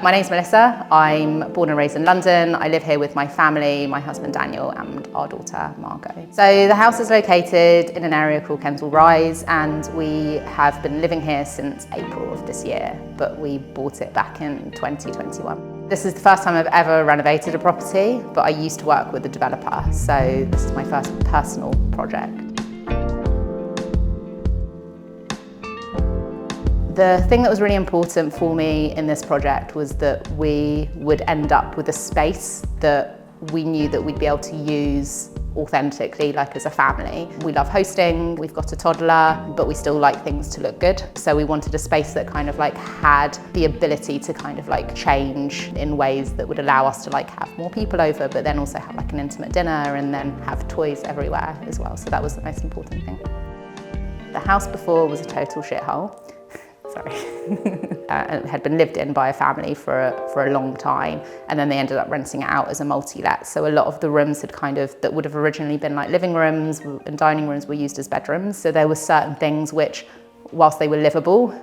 My name's Melissa. I'm born and raised in London. I live here with my family, my husband Daniel and our daughter Margot. So the house is located in an area called Kensal Rise, and we have been living here since April of this year, but we bought it back in 2021. This is the first time I've ever renovated a property, but I used to work with a developer, so this is my first personal project. The thing that was really important for me in this project was that we would end up with a space that we knew that we'd be able to use authentically, like as a family. We love hosting, we've got a toddler, but we still like things to look good. So we wanted a space that kind of like had the ability to kind of like change in ways that would allow us to like have more people over, but then also have like an intimate dinner and then have toys everywhere as well. So that was the most important thing. The house before was a total shithole. Sorry. It had been lived in by a family for a long time, and then they ended up renting it out as a multi-let. So a lot of the rooms had that would have originally been like living rooms and dining rooms were used as bedrooms. So there were certain things which, whilst they were livable,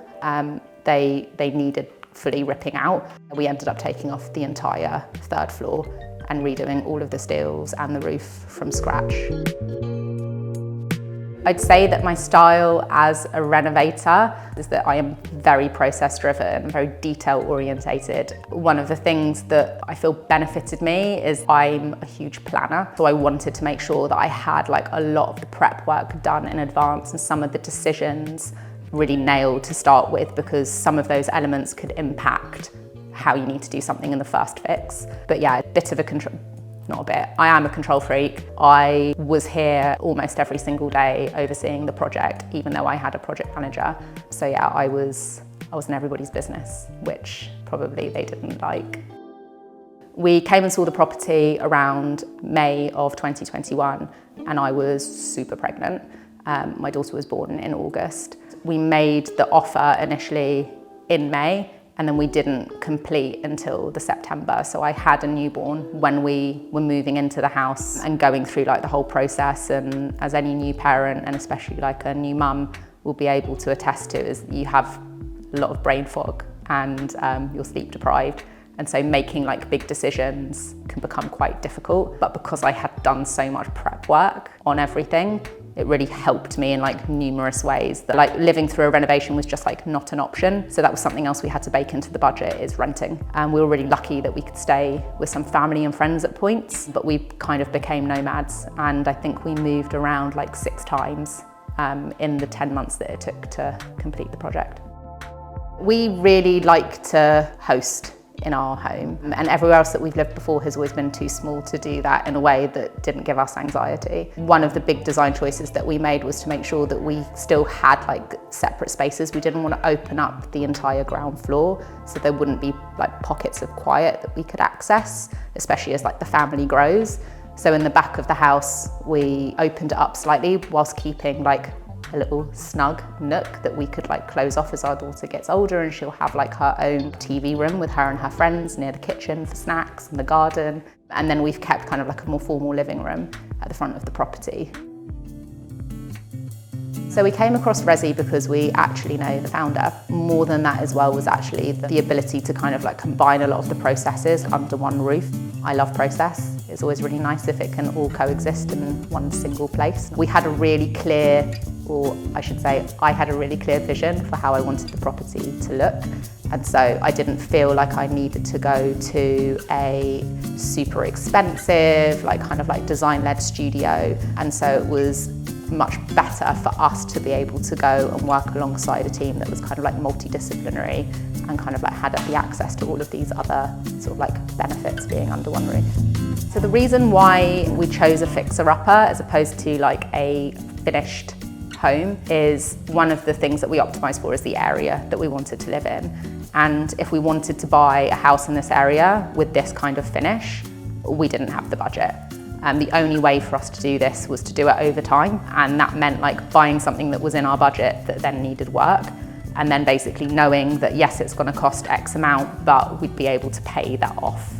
they needed fully ripping out. We ended up taking off the entire third floor and redoing all of the steels and the roof from scratch. I'd say that my style as a renovator is that I am very process driven, very detail orientated. One of the things that I feel benefited me is I'm a huge planner. So I wanted to make sure that I had like a lot of the prep work done in advance and some of the decisions really nailed to start with, because some of those elements could impact how you need to do something in the first fix. But yeah, a bit of a control. Not a bit. I am a control freak. I was here almost every single day overseeing the project, even though I had a project manager. So yeah, I was in everybody's business, which probably they didn't like. We came and saw the property around May of 2021, and I was super pregnant. My daughter was born in August. We made the offer initially in May, and then we didn't complete until the September. So I had a newborn when we were moving into the house and going through like the whole process. And as any new parent, and especially like a new mum, will be able to attest to, is you have a lot of brain fog and you're sleep deprived. And so making like big decisions can become quite difficult. But because I had done so much prep work on everything, it really helped me in like numerous ways. That like living through a renovation was just like not an option. So that was something else we had to bake into the budget, is renting. And we were really lucky that we could stay with some family and friends at points, but we kind of became nomads. And I think we moved around like 6 times in the 10 months that it took to complete the project. We really like to host in our home, and everywhere else that we've lived before has always been too small to do that in a way that didn't give us anxiety. One of the big design choices that we made was to make sure that we still had like separate spaces. We didn't want to open up the entire ground floor, so there wouldn't be like pockets of quiet that we could access, especially as like the family grows. So in the back of the house, we opened it up slightly whilst keeping like a little snug nook that we could like close off as our daughter gets older, and she'll have like her own TV room with her and her friends near the kitchen for snacks and the garden. And then we've kept kind of like a more formal living room at the front of the property. So we came across Resi because we actually know the founder. More than that as well was actually the ability to kind of like combine a lot of the processes under one roof. I love process. It's always really nice if it can all coexist in one single place. We had a really clear, or I should say, I had a really clear vision for how I wanted the property to look. And so I didn't feel like I needed to go to a super expensive, like kind of like design-led studio. And so it was much better for us to be able to go and work alongside a team that was kind of like multidisciplinary and kind of like had the access to all of these other sort of like benefits being under one roof. So the reason why we chose a fixer-upper as opposed to like a finished home is one of the things that we optimised for is the area that we wanted to live in. And if we wanted to buy a house in this area with this kind of finish, we didn't have the budget. The only way for us to do this was to do it over time, and that meant like buying something that was in our budget that then needed work, and then basically knowing that yes, it's going to cost X amount, but we'd be able to pay that off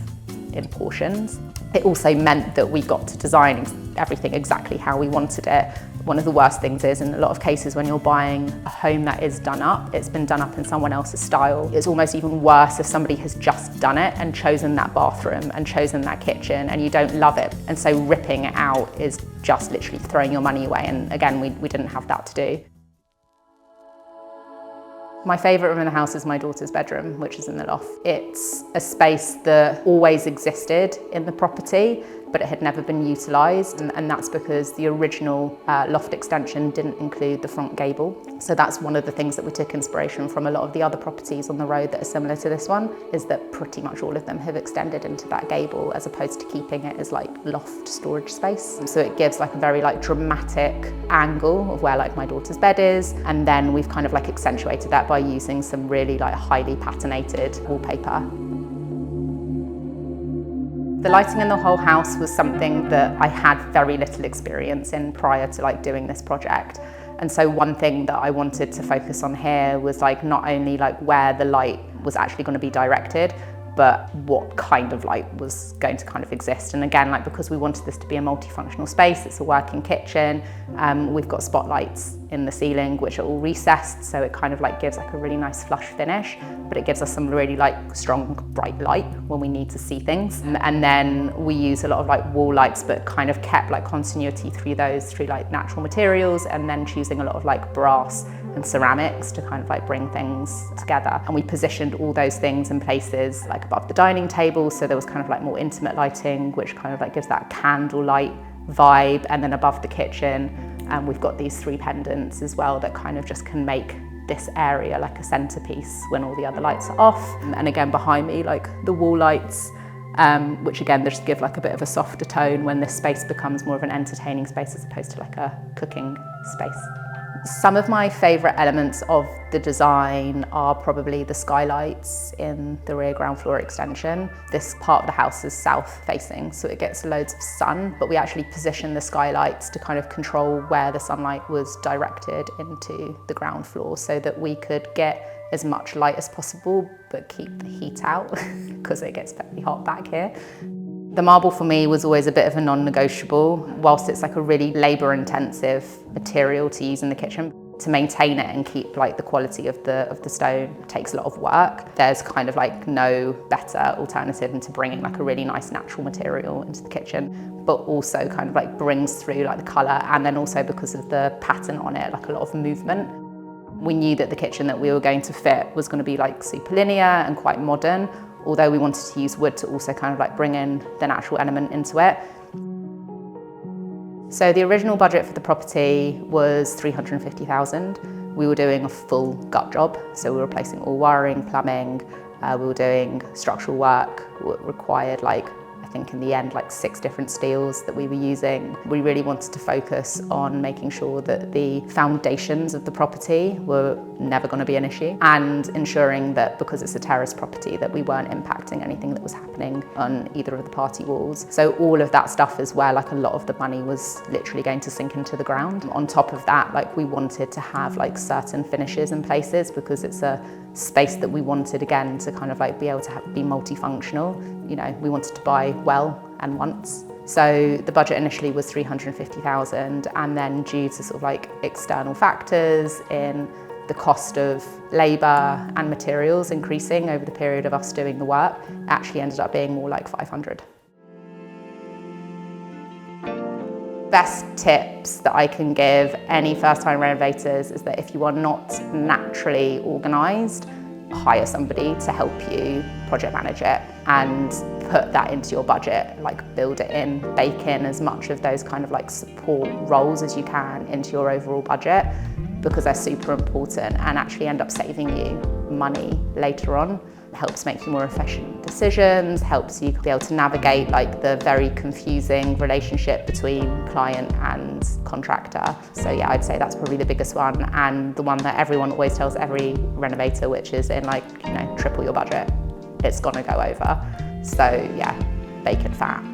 in portions. It also meant that we got to design everything exactly how we wanted it, One of the worst things is, in a lot of cases, when you're buying a home that is done up, it's been done up in someone else's style. It's almost even worse if somebody has just done it and chosen that bathroom and chosen that kitchen and you don't love it. And so ripping it out is just literally throwing your money away. And again, we didn't have that to do. My favourite room in the house is my daughter's bedroom, which is in the loft. It's a space that always existed in the property, but it had never been utilised, and that's because the original loft extension didn't include the front gable. So that's one of the things that we took inspiration from a lot of the other properties on the road that are similar to this one, is that pretty much all of them have extended into that gable as opposed to keeping it as like loft storage space. So it gives like a very like dramatic angle of where like my daughter's bed is, and then we've kind of like accentuated that by using some really like highly patinated wallpaper. The lighting in the whole house was something that I had very little experience in prior to like doing this project. And so one thing that I wanted to focus on here was like not only like where the light was actually going to be directed, but what kind of light was going to kind of exist. And again, like because we wanted this to be a multifunctional space, it's a working kitchen, we've got spotlights in the ceiling which are all recessed, so it kind of like gives like a really nice flush finish, but it gives us some really like strong bright light when we need to see things. And then we use a lot of like wall lights, but kind of kept like continuity through those through like natural materials, and then choosing a lot of like brass and ceramics to kind of like bring things together. And we positioned all those things in places like above the dining table, so there was kind of like more intimate lighting which kind of like gives that candlelight vibe. And then above the kitchen, we've got these 3 pendants as well that kind of just can make this area like a centerpiece when all the other lights are off. And again, behind me, like the wall lights, which again just give like a bit of a softer tone when this space becomes more of an entertaining space as opposed to like a cooking space. Some of my favourite elements of the design are probably the skylights in the rear ground floor extension. This part of the house is south facing, so it gets loads of sun, but we actually position the skylights to kind of control where the sunlight was directed into the ground floor so that we could get as much light as possible but keep the heat out because it gets very hot back here. The marble for me was always a bit of a non-negotiable. Whilst it's like a really labour-intensive material to use in the kitchen, to maintain it and keep like the quality of the stone takes a lot of work. There's kind of like no better alternative than to bringing like a really nice natural material into the kitchen, but also kind of like brings through like the colour, and then also because of the pattern on it, like a lot of movement. We knew that the kitchen that we were going to fit was going to be like super linear and quite modern, although we wanted to use wood to also kind of like bring in the natural element into it. So the original budget for the property was 350,000. We were doing a full gut job, so we were replacing all wiring, plumbing, we were doing structural work, required like, I think in the end, like 6 different steels that we were using. We really wanted to focus on making sure that the foundations of the property were never going to be an issue, and ensuring that because it's a terrace property that we weren't impacting anything that was happening on either of the party walls. So all of that stuff is where like a lot of the money was literally going to sink into the ground. On top of that, like we wanted to have like certain finishes in places because it's a space that we wanted again to kind of like be able to be multifunctional. You know, we wanted to buy well and once. So the budget initially was 350,000, and then due to sort of like external factors in the cost of labour and materials increasing over the period of us doing the work, it actually ended up being more like 500. Best tips that I can give any first-time renovators is that if you are not naturally organised, hire somebody to help you project manage it and put that into your budget, like build it in, bake in as much of those kind of like support roles as you can into your overall budget, because they're super important and actually end up saving you money later on. Helps make you more efficient decisions, helps you be able to navigate like the very confusing relationship between client and contractor. So yeah, I'd say that's probably the biggest one, and the one that everyone always tells every renovator, which is in like, you know, triple your budget. It's gonna go over. So yeah, bake it fat.